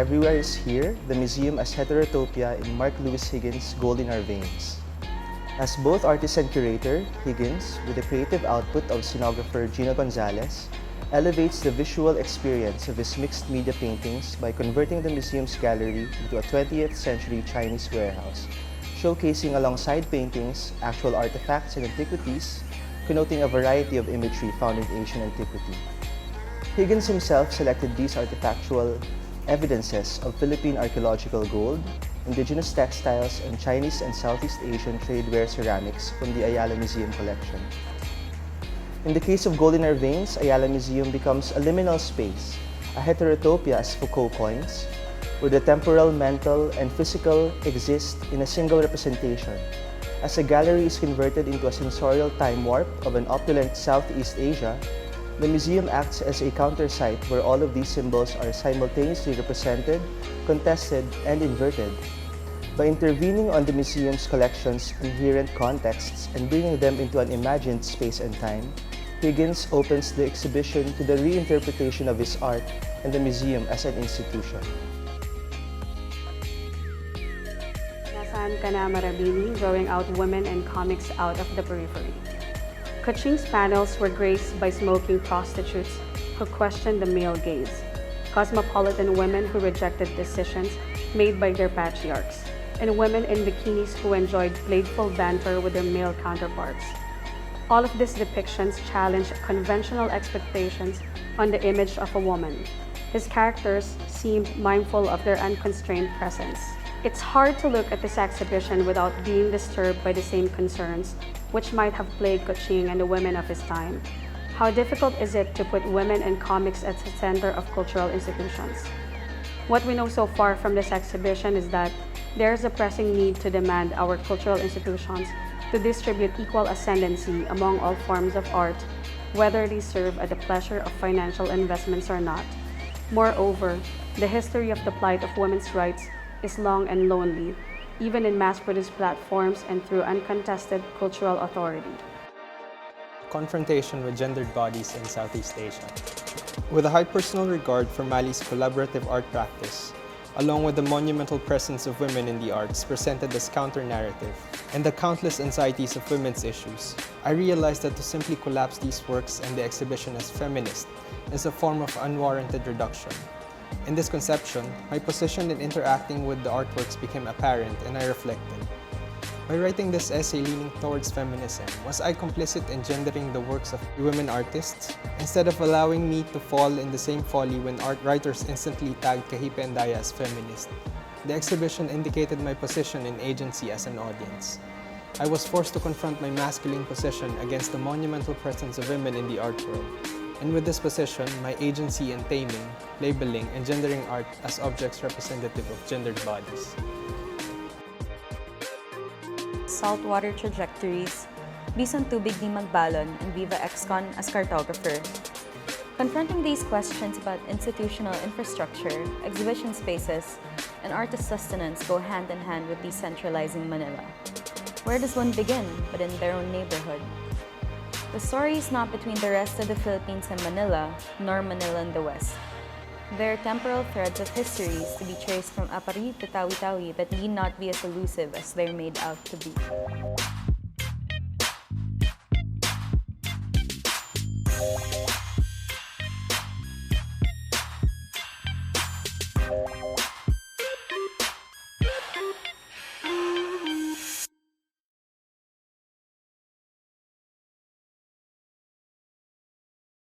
Everywhere is Here, the museum as heterotopia in Mark Louis Higgins' Gold in Our Veins. As both artist and curator, Higgins, with the creative output of scenographer Gino Gonzalez, elevates the visual experience of his mixed media paintings by converting the museum's gallery into a 20th century Chinese warehouse, showcasing alongside paintings, actual artifacts and antiquities, connoting a variety of imagery found in Asian antiquity. Higgins himself selected these artifactual evidences of Philippine archaeological gold, indigenous textiles, and Chinese and Southeast Asian tradeware ceramics from the Ayala Museum collection. In the case of Gold in Our Veins, Ayala Museum becomes a liminal space, a heterotopia as Foucault coins, where the temporal, mental, and physical exist in a single representation, as a gallery is converted into a sensorial time warp of an opulent Southeast Asia. The museum acts as a counter site where all of these symbols are simultaneously represented, contested, and inverted. By intervening on the museum's collection's inherent contexts and bringing them into an imagined space and time, Higgins opens the exhibition to the reinterpretation of his art and the museum as an institution. Nasaan ka na Marabini, drawing out women and comics out of the periphery. Kaching's panels were graced by smoking prostitutes who questioned the male gaze, cosmopolitan women who rejected decisions made by their patriarchs, and women in bikinis who enjoyed playful banter with their male counterparts. All of these depictions challenge conventional expectations on the image of a woman. His characters seemed mindful of their unconstrained presence. It's hard to look at this exhibition without being disturbed by the same concerns which might have plagued Kaching and the women of his time. How difficult is it to put women and comics at the center of cultural institutions? What we know so far from this exhibition is that there is a pressing need to demand our cultural institutions to distribute equal ascendancy among all forms of art, whether they serve at the pleasure of financial investments or not. Moreover, the history of the plight of women's rights is long and lonely, even in mass-produced platforms and through uncontested cultural authority. Confrontation with gendered bodies in Southeast Asia. With a high personal regard for Mali's collaborative art practice, along with the monumental presence of women in the arts presented as counter-narrative, and the countless anxieties of women's issues, I realized that to simply collapse these works and the exhibition as feminist is a form of unwarranted reduction. In this conception, my position in interacting with the artworks became apparent, and I reflected. By writing this essay leaning towards feminism, was I complicit in gendering the works of women artists, instead of allowing me to fall in the same folly when art writers instantly tagged Kahipe and Daya as feminist? The exhibition indicated my position in agency as an audience. I was forced to confront my masculine position against the monumental presence of women in the art world. And with this position, my agency in taming, labeling, and gendering art as objects representative of gendered bodies. Saltwater Trajectories, Bison Tubig Di Magbalon, and Viva Excon as cartographer. Confronting these questions about institutional infrastructure, exhibition spaces, and artist sustenance go hand in hand with decentralizing Manila. Where does one begin but in their own neighborhood? The story is not between the rest of the Philippines and Manila, nor Manila and the West. There are temporal threads of histories to be traced from Apari to Tawi-Tawi that need not be as elusive as they're made out to be.